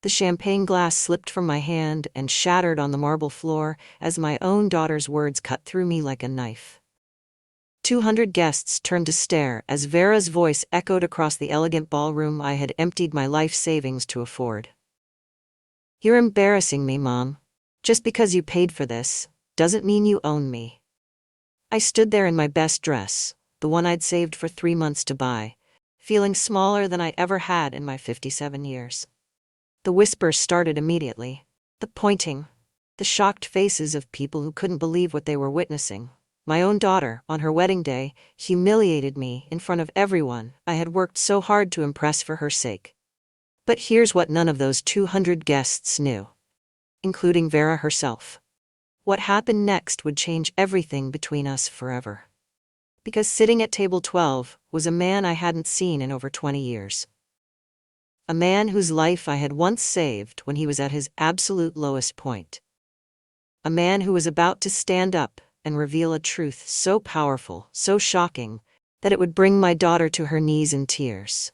The champagne glass slipped from my hand and shattered on the marble floor as my own daughter's words cut through me like a knife. 200 guests turned to stare as Vera's voice echoed across the elegant ballroom I had emptied my life savings to afford. "You're embarrassing me, Mom. Just because you paid for this doesn't mean you own me." I stood there in my best dress, the one I'd saved for 3 months to buy, feeling smaller than I ever had in my 57 years. The whispers started immediately. The pointing, the shocked faces of people who couldn't believe what they were witnessing. My own daughter, on her wedding day, humiliated me in front of everyone I had worked so hard to impress for her sake. But here's what none of those 200 guests knew, including Vera herself. What happened next would change everything between us forever. Because sitting at table 12 was a man I hadn't seen in over 20 years. A man whose life I had once saved when he was at his absolute lowest point. A man who was about to stand up and reveal a truth so powerful, so shocking, that it would bring my daughter to her knees in tears.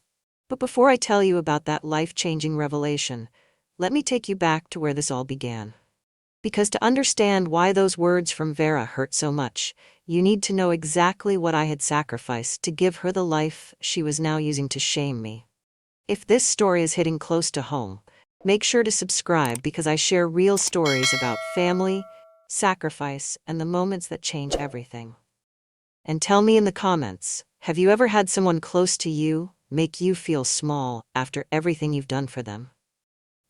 But before I tell you about that life-changing revelation, let me take you back to where this all began. Because to understand why those words from Vera hurt so much, you need to know exactly what I had sacrificed to give her the life she was now using to shame me. If this story is hitting close to home, make sure to subscribe because I share real stories about family, sacrifice, and the moments that change everything. And tell me in the comments, have you ever had someone close to you make you feel small after everything you've done for them?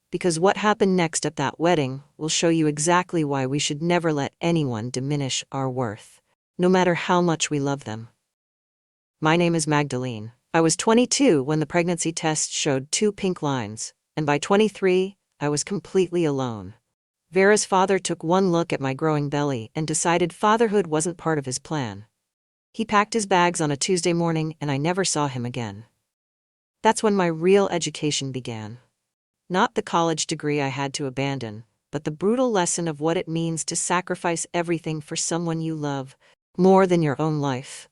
Because what happened next at that wedding will show you exactly why we should never let anyone diminish our worth, no matter how much we love them. My name is Magdalene. I was 22 when the pregnancy test showed 2 pink lines, and by 23, I was completely alone. Vera's father took one look at my growing belly and decided fatherhood wasn't part of his plan. He packed his bags on a Tuesday morning and I never saw him again. That's when my real education began. Not the college degree I had to abandon, but the brutal lesson of what it means to sacrifice everything for someone you love, more than your own life.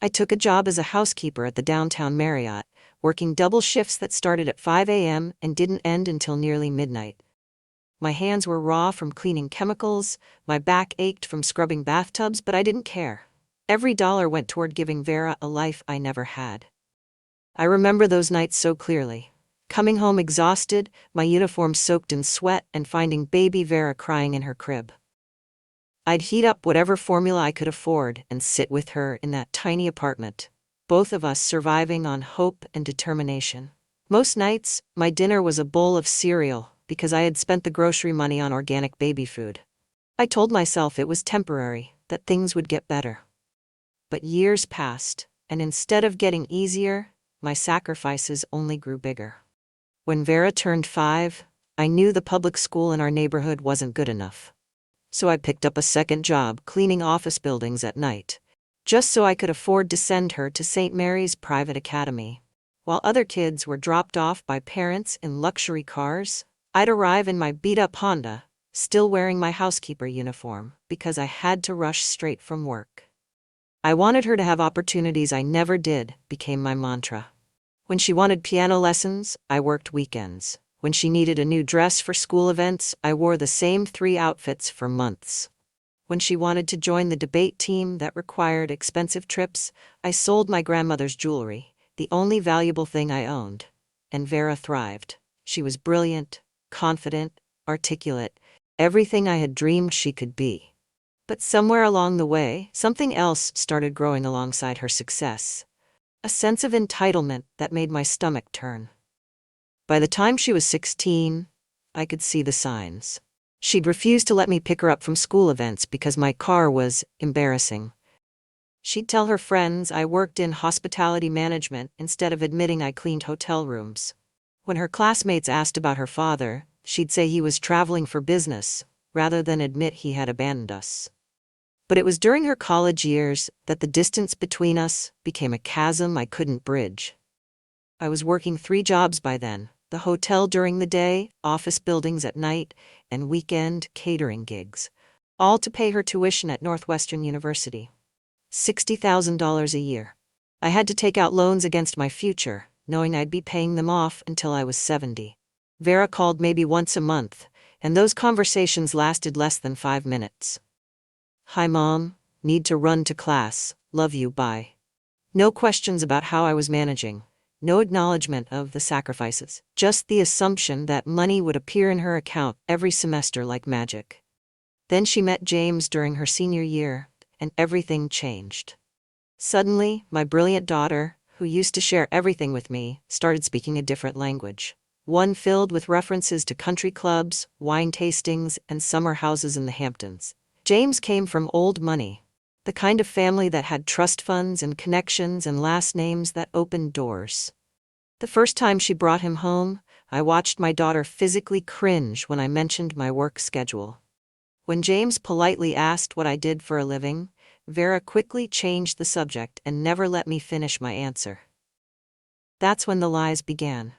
I took a job as a housekeeper at the downtown Marriott, working double shifts that started at 5 a.m. and didn't end until nearly midnight. My hands were raw from cleaning chemicals, my back ached from scrubbing bathtubs, but I didn't care. Every dollar went toward giving Vera a life I never had. I remember those nights so clearly. Coming home exhausted, my uniform soaked in sweat, and finding baby Vera crying in her crib. I'd heat up whatever formula I could afford and sit with her in that tiny apartment, both of us surviving on hope and determination. Most nights, my dinner was a bowl of cereal because I had spent the grocery money on organic baby food. I told myself it was temporary, that things would get better. But years passed, and instead of getting easier, my sacrifices only grew bigger. When Vera turned 5, I knew the public school in our neighborhood wasn't good enough. So I picked up a second job cleaning office buildings at night, just so I could afford to send her to St. Mary's Private Academy. While other kids were dropped off by parents in luxury cars, I'd arrive in my beat-up Honda, still wearing my housekeeper uniform, because I had to rush straight from work. I wanted her to have opportunities I never did, became my mantra. When she wanted piano lessons, I worked weekends. When she needed a new dress for school events, I wore the same 3 outfits for months. When she wanted to join the debate team that required expensive trips, I sold my grandmother's jewelry, the only valuable thing I owned. And Vera thrived. She was brilliant, confident, articulate, everything I had dreamed she could be. But somewhere along the way, something else started growing alongside her success. A sense of entitlement that made my stomach turn. By the time she was 16, I could see the signs. She'd refused to let me pick her up from school events because my car was embarrassing. She'd tell her friends I worked in hospitality management instead of admitting I cleaned hotel rooms. When her classmates asked about her father, she'd say he was traveling for business, rather than admit he had abandoned us. But it was during her college years that the distance between us became a chasm I couldn't bridge. I was working 3 jobs by then: the hotel during the day, office buildings at night, and weekend catering gigs, all to pay her tuition at Northwestern University. $60,000 a year. I had to take out loans against my future, knowing I'd be paying them off until I was 70. Vera called maybe once a month, and those conversations lasted less than 5 minutes. "Hi Mom, need to run to class, love you, bye." No questions about how I was managing, no acknowledgement of the sacrifices, just the assumption that money would appear in her account every semester like magic. Then she met James during her senior year, and everything changed. Suddenly, my brilliant daughter, who used to share everything with me, started speaking a different language. One filled with references to country clubs, wine tastings, and summer houses in the Hamptons. James came from old money, the kind of family that had trust funds and connections and last names that opened doors. The first time she brought him home, I watched my daughter physically cringe when I mentioned my work schedule. When James politely asked what I did for a living, Vera quickly changed the subject and never let me finish my answer. That's when the lies began.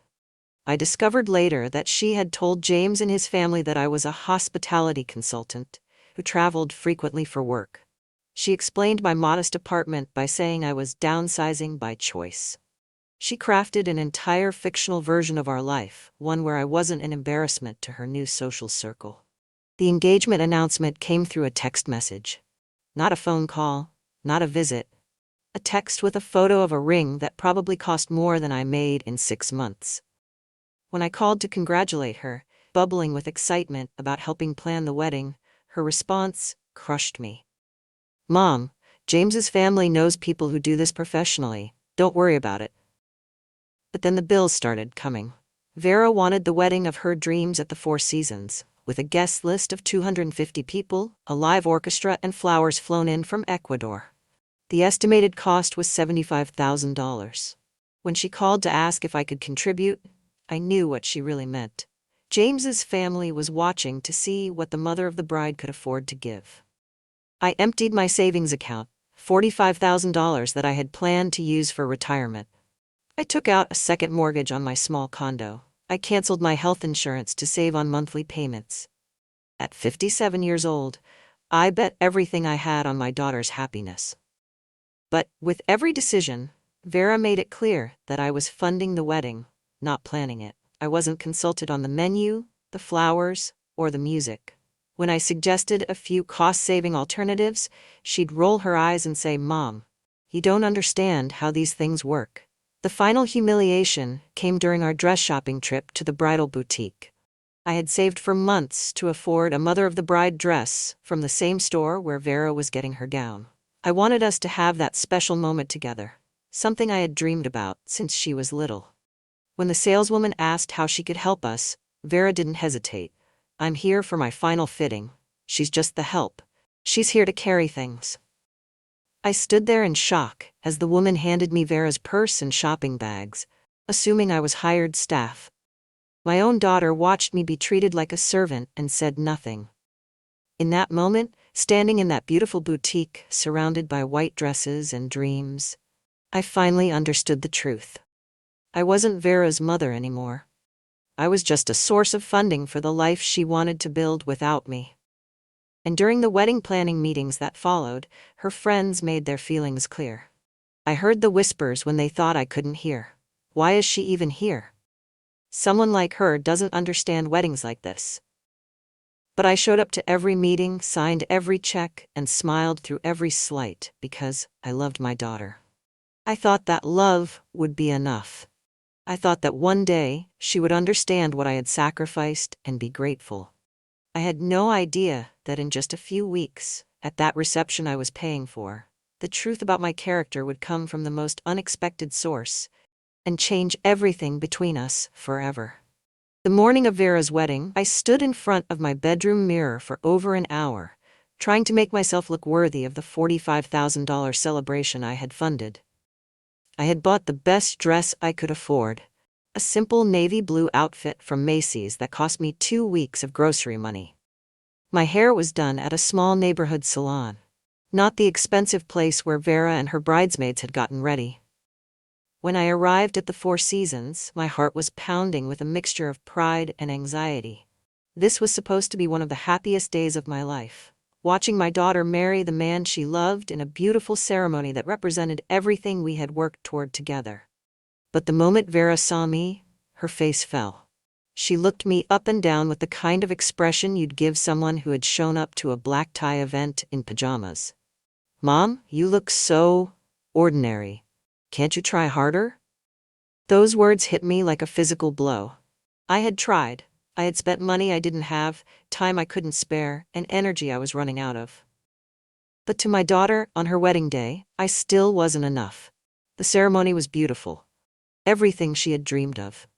I discovered later that she had told James and his family that I was a hospitality consultant who traveled frequently for work. She explained my modest apartment by saying I was downsizing by choice. She crafted an entire fictional version of our life, one where I wasn't an embarrassment to her new social circle. The engagement announcement came through a text message. Not a phone call, not a visit. A text with a photo of a ring that probably cost more than I made in 6 months. When I called to congratulate her, bubbling with excitement about helping plan the wedding, her response crushed me. "Mom, James's family knows people who do this professionally. Don't worry about it." But then the bills started coming. Vera wanted the wedding of her dreams at the Four Seasons, with a guest list of 250 people, a live orchestra, and flowers flown in from Ecuador. The estimated cost was $75,000. When she called to ask if I could contribute, I knew what she really meant. James's family was watching to see what the mother of the bride could afford to give. I emptied my savings account, $45,000 that I had planned to use for retirement. I took out a second mortgage on my small condo. I canceled my health insurance to save on monthly payments. At 57 years old, I bet everything I had on my daughter's happiness. But with every decision, Vera made it clear that I was funding the wedding, not planning it. I wasn't consulted on the menu, the flowers, or the music. When I suggested a few cost-saving alternatives, she'd roll her eyes and say, "Mom, you don't understand how these things work." The final humiliation came during our dress shopping trip to the bridal boutique. I had saved for months to afford a mother-of-the-bride dress from the same store where Vera was getting her gown. I wanted us to have that special moment together, something I had dreamed about since she was little. When the saleswoman asked how she could help us, Vera didn't hesitate. "I'm here for my final fitting. She's just the help. She's here to carry things." I stood there in shock as the woman handed me Vera's purse and shopping bags, assuming I was hired staff. My own daughter watched me be treated like a servant and said nothing. In that moment, standing in that beautiful boutique, surrounded by white dresses and dreams, I finally understood the truth. I wasn't Vera's mother anymore. I was just a source of funding for the life she wanted to build without me. And during the wedding planning meetings that followed, her friends made their feelings clear. I heard the whispers when they thought I couldn't hear. "Why is she even here? Someone like her doesn't understand weddings like this." But I showed up to every meeting, signed every check, and smiled through every slight because I loved my daughter. I thought that love would be enough. I thought that one day she would understand what I had sacrificed and be grateful. I had no idea that in just a few weeks, at that reception I was paying for, the truth about my character would come from the most unexpected source and change everything between us forever. The morning of Vera's wedding, I stood in front of my bedroom mirror for over an hour, trying to make myself look worthy of the $45,000 celebration I had funded. I had bought the best dress I could afford, a simple navy blue outfit from Macy's that cost me 2 weeks of grocery money. My hair was done at a small neighborhood salon, not the expensive place where Vera and her bridesmaids had gotten ready. When I arrived at the Four Seasons, my heart was pounding with a mixture of pride and anxiety. This was supposed to be one of the happiest days of my life, watching my daughter marry the man she loved in a beautiful ceremony that represented everything we had worked toward together. But the moment Vera saw me, her face fell. She looked me up and down with the kind of expression you'd give someone who had shown up to a black tie event in pajamas. "Mom, you look so ordinary. Can't you try harder?" Those words hit me like a physical blow. I had tried. I had spent money I didn't have, time I couldn't spare, and energy I was running out of. But to my daughter, on her wedding day, I still wasn't enough. The ceremony was beautiful. Everything she had dreamed of.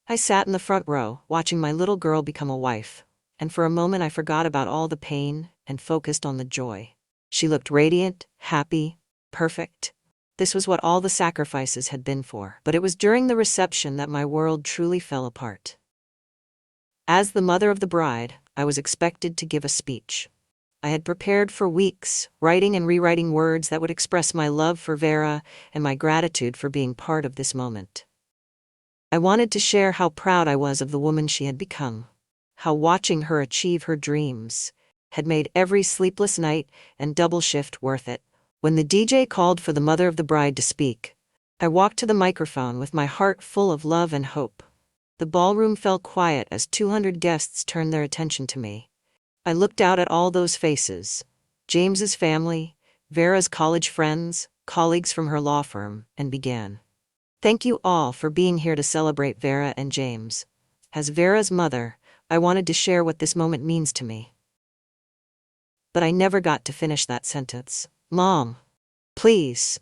I sat in the front row, watching my little girl become a wife, and for a moment I forgot about all the pain and focused on the joy. She looked radiant, happy, perfect. This was what all the sacrifices had been for, but it was during the reception that my world truly fell apart. As the mother of the bride, I was expected to give a speech. I had prepared for weeks, writing and rewriting words that would express my love for Vera and my gratitude for being part of this moment. I wanted to share how proud I was of the woman she had become, how watching her achieve her dreams had made every sleepless night and double shift worth it. When the DJ called for the mother of the bride to speak, I walked to the microphone with my heart full of love and hope. The ballroom fell quiet as 200 guests turned their attention to me. I looked out at all those faces, James's family, Vera's college friends, colleagues from her law firm, and began. "Thank you all for being here to celebrate Vera and James. As Vera's mother, I wanted to share what this moment means to me." But I never got to finish that sentence. "Mom, please."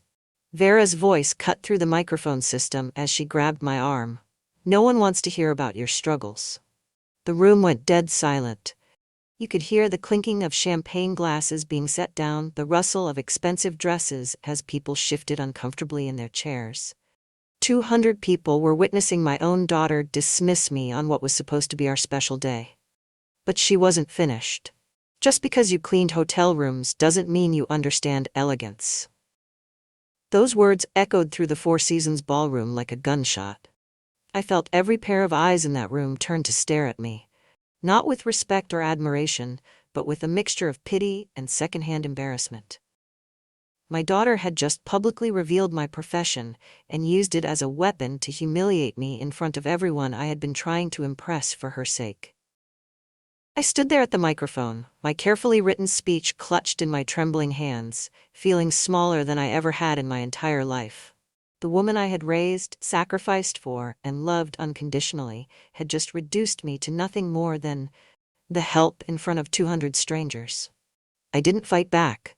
Vera's voice cut through the microphone system as she grabbed my arm. "No one wants to hear about your struggles." The room went dead silent. You could hear the clinking of champagne glasses being set down, the rustle of expensive dresses as people shifted uncomfortably in their chairs. 200 people were witnessing my own daughter dismiss me on what was supposed to be our special day. But she wasn't finished. Just because you cleaned hotel rooms doesn't mean you understand elegance. Those words echoed through the Four Seasons ballroom like a gunshot. I felt every pair of eyes in that room turn to stare at me, not with respect or admiration, but with a mixture of pity and secondhand embarrassment. My daughter had just publicly revealed my profession and used it as a weapon to humiliate me in front of everyone I had been trying to impress for her sake. I stood there at the microphone, my carefully written speech clutched in my trembling hands, feeling smaller than I ever had in my entire life. The woman I had raised, sacrificed for, and loved unconditionally had just reduced me to nothing more than the help in front of 200 strangers. I didn't fight back.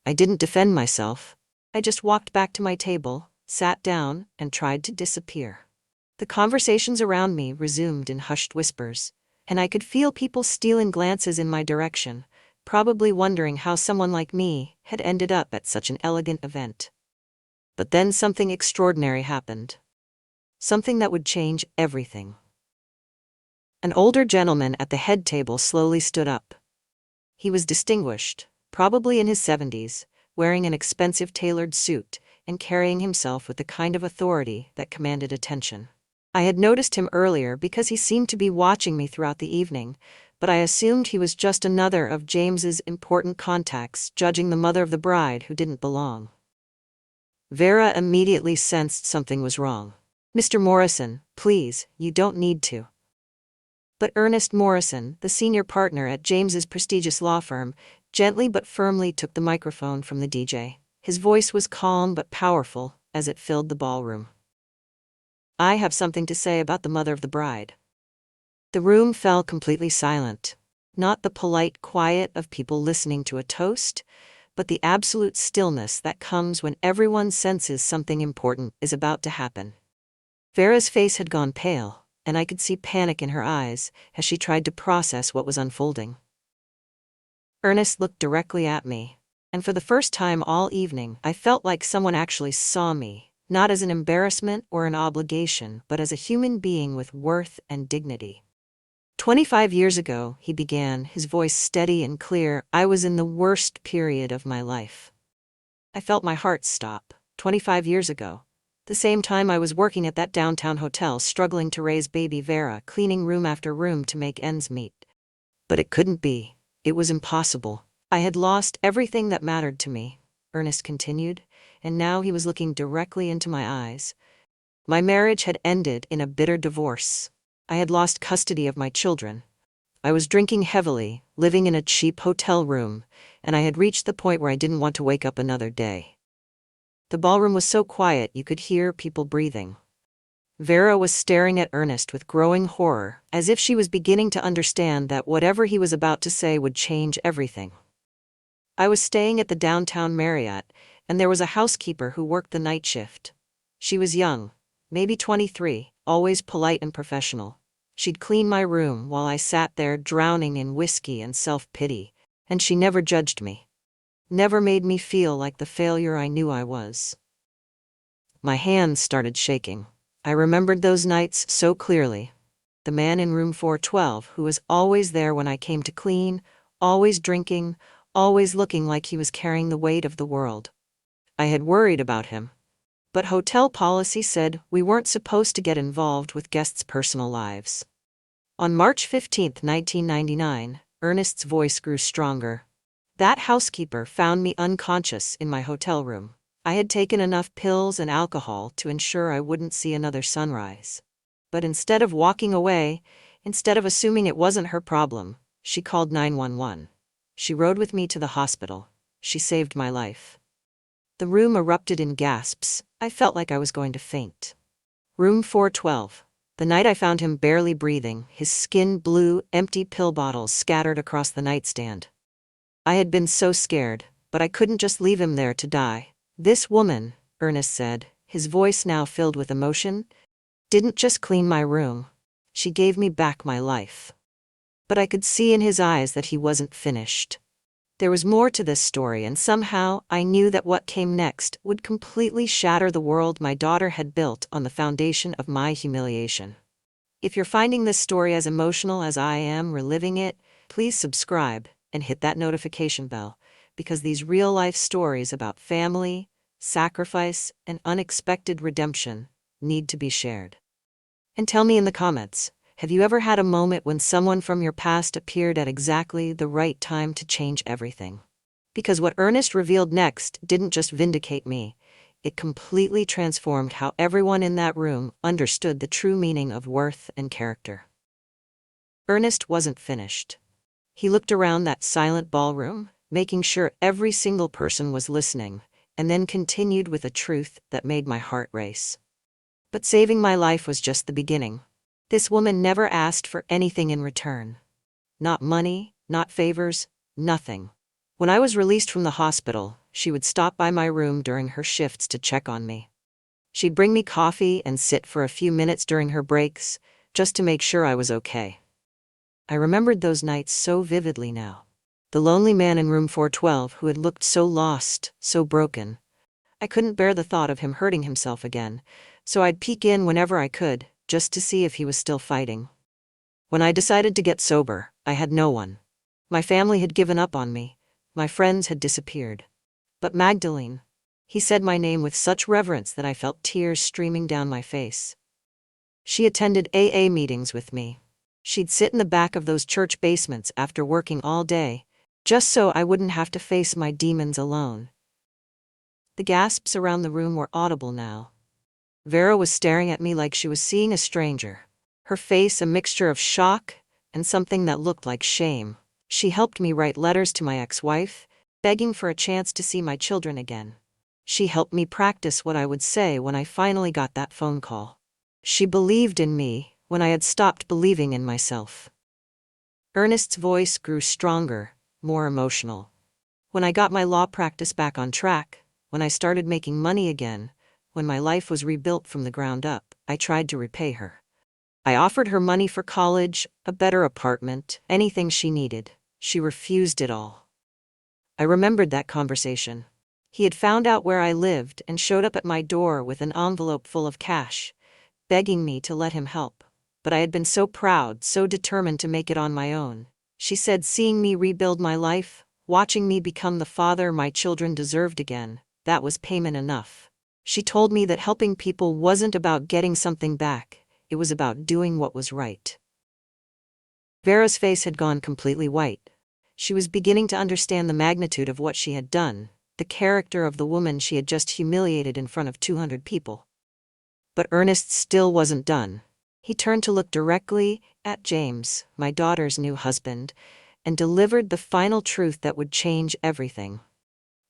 I didn't defend myself. I just walked back to my table, sat down, and tried to disappear. The conversations around me resumed in hushed whispers, and I could feel people stealing glances in my direction, probably wondering how someone like me had ended up at such an elegant event. But then something extraordinary happened. Something that would change everything. An older gentleman at the head table slowly stood up. He was distinguished, probably in his 70s, wearing an expensive tailored suit and carrying himself with the kind of authority that commanded attention. I had noticed him earlier because he seemed to be watching me throughout the evening, but I assumed he was just another of James's important contacts judging the mother of the bride who didn't belong. Vera immediately sensed something was wrong. "Mr. Morrison, please, you don't need to." But Ernest Morrison, the senior partner at James's prestigious law firm, gently but firmly took the microphone from the DJ. His voice was calm but powerful as it filled the ballroom. "I have something to say about the mother of the bride." The room fell completely silent. Not the polite quiet of people listening to a toast, but the absolute stillness that comes when everyone senses something important is about to happen. Vera's face had gone pale, and I could see panic in her eyes as she tried to process what was unfolding. Ernest looked directly at me, and for the first time all evening I felt like someone actually saw me, not as an embarrassment or an obligation, but as a human being with worth and dignity. 25 years ago, he began, his voice steady and clear, I was in the worst period of my life. I felt my heart stop. 25 years ago. The same time I was working at that downtown hotel, struggling to raise baby Vera, cleaning room after room to make ends meet. But it couldn't be. It was impossible. I had lost everything that mattered to me, Ernest continued, and now he was looking directly into my eyes. My marriage had ended in a bitter divorce. I had lost custody of my children. I was drinking heavily, living in a cheap hotel room, and I had reached the point where I didn't want to wake up another day. The ballroom was so quiet you could hear people breathing. Vera was staring at Ernest with growing horror, as if she was beginning to understand that whatever he was about to say would change everything. I was staying at the downtown Marriott, and there was a housekeeper who worked the night shift. She was young, maybe 23, always polite and professional. She'd clean my room while I sat there drowning in whiskey and self-pity, and she never judged me. Never made me feel like the failure I knew I was. My hands started shaking. I remembered those nights so clearly. The man in room 412 who was always there when I came to clean, always drinking, always looking like he was carrying the weight of the world. I had worried about him. But hotel policy said we weren't supposed to get involved with guests' personal lives. On March 15, 1999, Ernest's voice grew stronger. That housekeeper found me unconscious in my hotel room. I had taken enough pills and alcohol to ensure I wouldn't see another sunrise. But instead of walking away, instead of assuming it wasn't her problem, she called 911. She rode with me to the hospital. She saved my life. The room erupted in gasps. I felt like I was going to faint. Room 412. The night I found him barely breathing, his skin blue, empty pill bottles scattered across the nightstand. I had been so scared, but I couldn't just leave him there to die. This woman, Ernest said, his voice now filled with emotion, didn't just clean my room. She gave me back my life. But I could see in his eyes that he wasn't finished. There was more to this story, and somehow I knew that what came next would completely shatter the world my daughter had built on the foundation of my humiliation. If you're finding this story as emotional as I am reliving it, please subscribe and hit that notification bell, because these real-life stories about family, sacrifice, and unexpected redemption need to be shared. And tell me in the comments, have you ever had a moment when someone from your past appeared at exactly the right time to change everything? Because what Ernest revealed next didn't just vindicate me, it completely transformed how everyone in that room understood the true meaning of worth and character. Ernest wasn't finished. He looked around that silent ballroom, making sure every single person was listening, and then continued with a truth that made my heart race. But saving my life was just the beginning. This woman never asked for anything in return. Not money, not favors, nothing. When I was released from the hospital, she would stop by my room during her shifts to check on me. She'd bring me coffee and sit for a few minutes during her breaks, just to make sure I was okay. I remembered those nights so vividly now. The lonely man in room 412 who had looked so lost, so broken. I couldn't bear the thought of him hurting himself again, so I'd peek in whenever I could, just to see if he was still fighting. When I decided to get sober, I had no one. My family had given up on me. My friends had disappeared. But Magdalene, he said my name with such reverence that I felt tears streaming down my face. She attended AA meetings with me. She'd sit in the back of those church basements after working all day, just so I wouldn't have to face my demons alone. The gasps around the room were audible now. Vera was staring at me like she was seeing a stranger. Her face a mixture of shock and something that looked like shame. She helped me write letters to my ex-wife, begging for a chance to see my children again. She helped me practice what I would say when I finally got that phone call. She believed in me when I had stopped believing in myself. Ernest's voice grew stronger, more emotional. When I got my law practice back on track, when I started making money again, when my life was rebuilt from the ground up, I tried to repay her. I offered her money for college, a better apartment, anything she needed. She refused it all. I remembered that conversation. He had found out where I lived and showed up at my door with an envelope full of cash, begging me to let him help. But I had been so proud, so determined to make it on my own. She said seeing me rebuild my life, watching me become the father my children deserved again, that was payment enough. She told me that helping people wasn't about getting something back, it was about doing what was right. Vera's face had gone completely white. She was beginning to understand the magnitude of what she had done, the character of the woman she had just humiliated in front of 200 people. But Ernest still wasn't done. He turned to look directly at James, my daughter's new husband, and delivered the final truth that would change everything.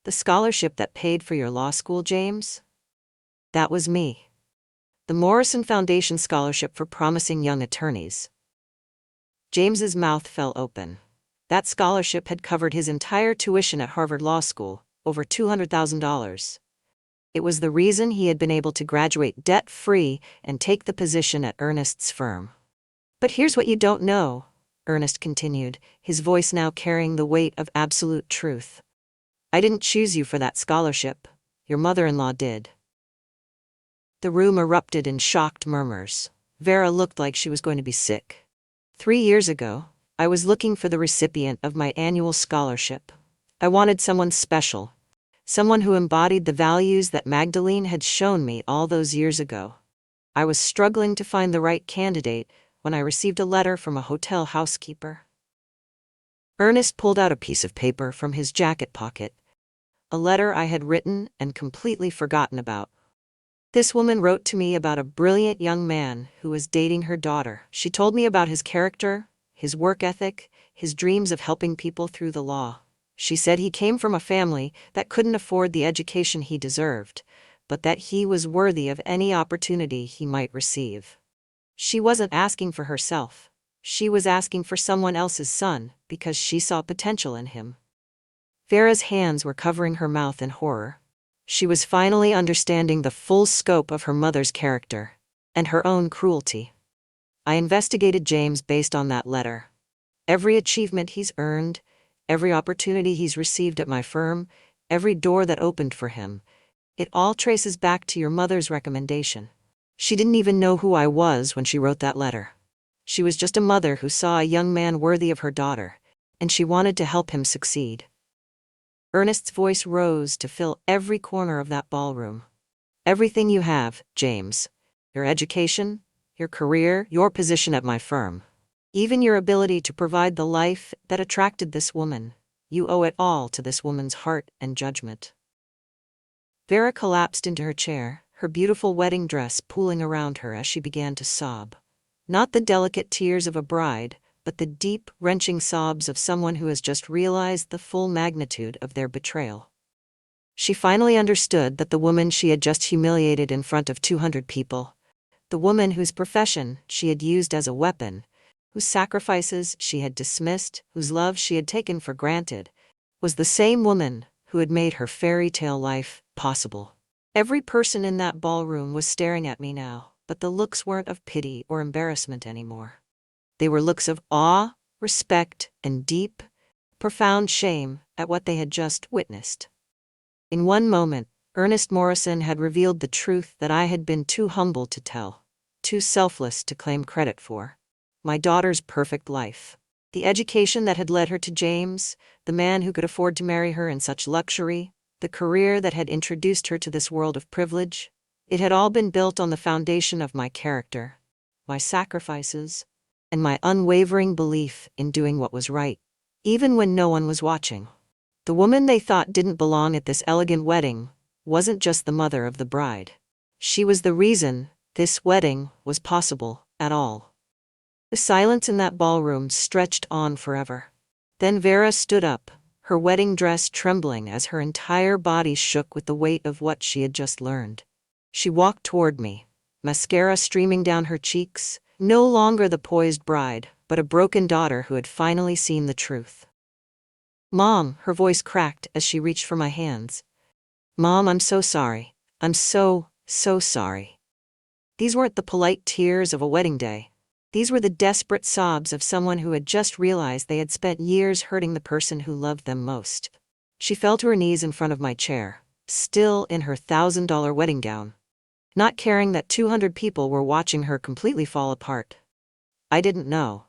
The scholarship that paid for your law school, James? That was me. The Morrison Foundation Scholarship for Promising Young Attorneys. James's mouth fell open. That scholarship had covered his entire tuition at Harvard Law School, over $200,000. It was the reason he had been able to graduate debt-free and take the position at Ernest's firm. But here's what you don't know, Ernest continued, his voice now carrying the weight of absolute truth. I didn't choose you for that scholarship. Your mother-in-law did. The room erupted in shocked murmurs. Vera looked like she was going to be sick. 3 years ago, I was looking for the recipient of my annual scholarship. I wanted someone special. Someone who embodied the values that Magdalene had shown me all those years ago. I was struggling to find the right candidate when I received a letter from a hotel housekeeper. Ernest pulled out a piece of paper from his jacket pocket. A letter I had written and completely forgotten about. This woman wrote to me about a brilliant young man who was dating her daughter. She told me about his character, his work ethic, his dreams of helping people through the law. She said he came from a family that couldn't afford the education he deserved, but that he was worthy of any opportunity he might receive. She wasn't asking for herself. She was asking for someone else's son because she saw potential in him. Vera's hands were covering her mouth in horror. She was finally understanding the full scope of her mother's character and her own cruelty. I investigated James based on that letter. Every achievement he's earned, every opportunity he's received at my firm, every door that opened for him, it all traces back to your mother's recommendation. She didn't even know who I was when she wrote that letter. She was just a mother who saw a young man worthy of her daughter, and she wanted to help him succeed. Ernest's voice rose to fill every corner of that ballroom. Everything you have, James. Your education, your career, your position at my firm. Even your ability to provide the life that attracted this woman. You owe it all to this woman's heart and judgment. Vera collapsed into her chair, her beautiful wedding dress pooling around her as she began to sob. Not the delicate tears of a bride, but the deep, wrenching sobs of someone who has just realized the full magnitude of their betrayal. She finally understood that the woman she had just humiliated in front of 200 people, the woman whose profession she had used as a weapon, whose sacrifices she had dismissed, whose love she had taken for granted, was the same woman who had made her fairy tale life possible. Every person in that ballroom was staring at me now, but the looks weren't of pity or embarrassment anymore. They were looks of awe, respect, and deep, profound shame at what they had just witnessed. In one moment, Ernest Morrison had revealed the truth that I had been too humble to tell, too selfless to claim credit for. My daughter's perfect life. The education that had led her to James, the man who could afford to marry her in such luxury, the career that had introduced her to this world of privilege. It had all been built on the foundation of my character, my sacrifices, and my unwavering belief in doing what was right, even when no one was watching. The woman they thought didn't belong at this elegant wedding wasn't just the mother of the bride. She was the reason this wedding was possible at all. The silence in that ballroom stretched on forever. Then Vera stood up, her wedding dress trembling as her entire body shook with the weight of what she had just learned. She walked toward me, mascara streaming down her cheeks, no longer the poised bride, but a broken daughter who had finally seen the truth. Mom, her voice cracked as she reached for my hands. Mom, I'm so sorry. I'm so sorry. These weren't the polite tears of a wedding day. These were the desperate sobs of someone who had just realized they had spent years hurting the person who loved them most. She fell to her knees in front of my chair, still in her $1,000 wedding gown, not caring that 200 people were watching her completely fall apart. I didn't know.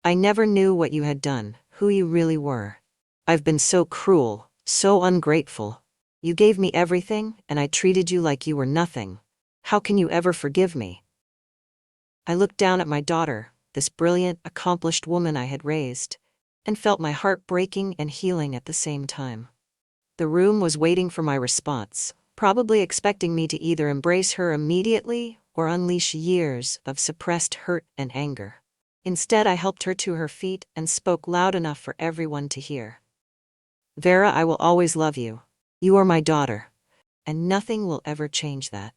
I never knew what you had done, who you really were. I've been so cruel, so ungrateful. You gave me everything, and I treated you like you were nothing. How can you ever forgive me? I looked down at my daughter, this brilliant, accomplished woman I had raised, and felt my heart breaking and healing at the same time. The room was waiting for my response, probably expecting me to either embrace her immediately or unleash years of suppressed hurt and anger. Instead, I helped her to her feet and spoke loud enough for everyone to hear. Vera, I will always love you. You are my daughter, and nothing will ever change that.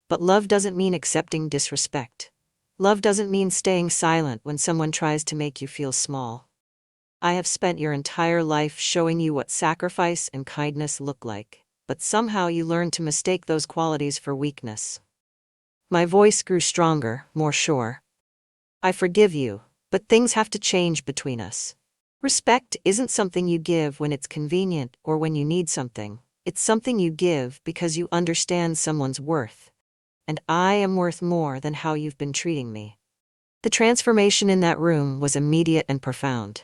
But love doesn't mean accepting disrespect. Love doesn't mean staying silent when someone tries to make you feel small. I have spent your entire life showing you what sacrifice and kindness look like, but somehow you learned to mistake those qualities for weakness. My voice grew stronger, more sure. I forgive you, but things have to change between us. Respect isn't something you give when it's convenient or when you need something. It's something you give because you understand someone's worth. And I am worth more than how you've been treating me. The transformation in that room was immediate and profound.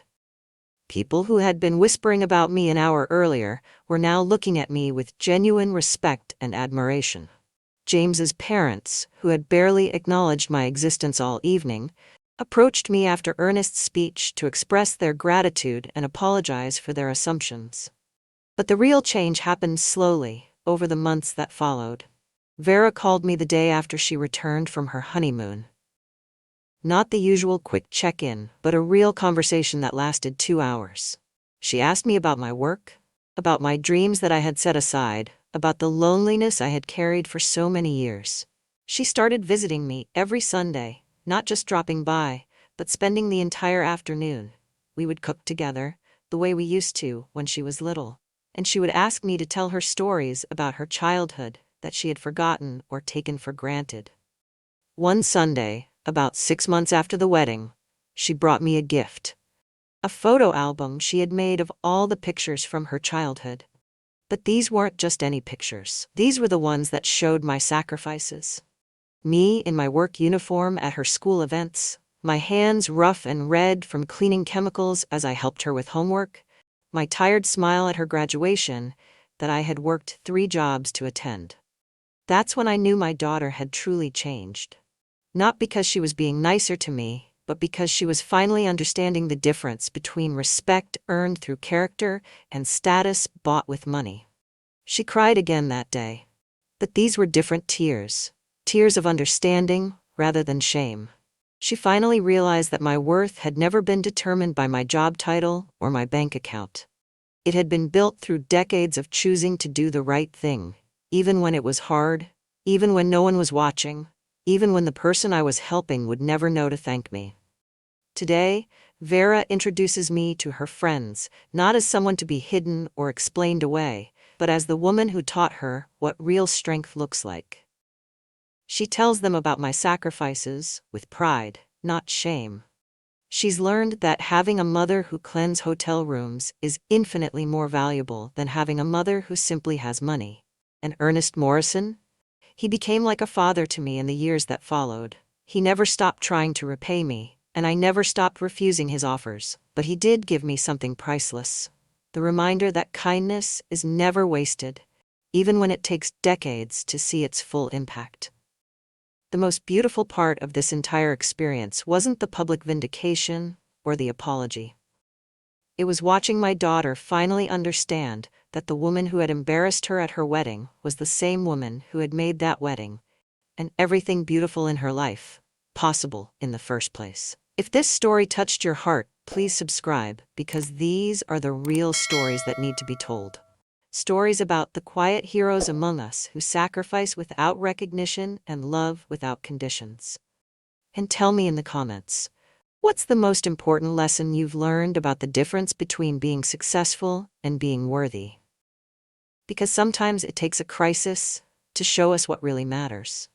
People who had been whispering about me an hour earlier were now looking at me with genuine respect and admiration. James's parents, who had barely acknowledged my existence all evening, approached me after Ernest's speech to express their gratitude and apologize for their assumptions. But the real change happened slowly, over the months that followed. Vera called me the day after she returned from her honeymoon. Not the usual quick check-in, but a real conversation that lasted 2 hours. She asked me about my work, about my dreams that I had set aside, about the loneliness I had carried for so many years. She started visiting me every Sunday, not just dropping by, but spending the entire afternoon. We would cook together, the way we used to when she was little, and she would ask me to tell her stories about her childhood that she had forgotten or taken for granted. One Sunday, about 6 months after the wedding, she brought me a gift. A photo album she had made of all the pictures from her childhood. But these weren't just any pictures. These were the ones that showed my sacrifices. Me in my work uniform at her school events, my hands rough and red from cleaning chemicals as I helped her with homework, my tired smile at her graduation that I had worked 3 jobs to attend. That's when I knew my daughter had truly changed. Not because she was being nicer to me, but because she was finally understanding the difference between respect earned through character and status bought with money. She cried again that day. But these were different tears. Tears of understanding rather than shame. She finally realized that my worth had never been determined by my job title or my bank account. It had been built through decades of choosing to do the right thing, even when it was hard, even when no one was watching, even when the person I was helping would never know to thank me. Today, Vera introduces me to her friends, not as someone to be hidden or explained away, but as the woman who taught her what real strength looks like. She tells them about my sacrifices with pride, not shame. She's learned that having a mother who cleans hotel rooms is infinitely more valuable than having a mother who simply has money. And Ernest Morrison? He became like a father to me in the years that followed. He never stopped trying to repay me, and I never stopped refusing his offers, but he did give me something priceless. The reminder that kindness is never wasted, even when it takes decades to see its full impact. The most beautiful part of this entire experience wasn't the public vindication or the apology. It was watching my daughter finally understand that the woman who had embarrassed her at her wedding was the same woman who had made that wedding, and everything beautiful in her life, possible in the first place. If this story touched your heart, please subscribe, because these are the real stories that need to be told. Stories about the quiet heroes among us who sacrifice without recognition and love without conditions. And tell me in the comments, what's the most important lesson you've learned about the difference between being successful and being worthy? Because sometimes it takes a crisis to show us what really matters.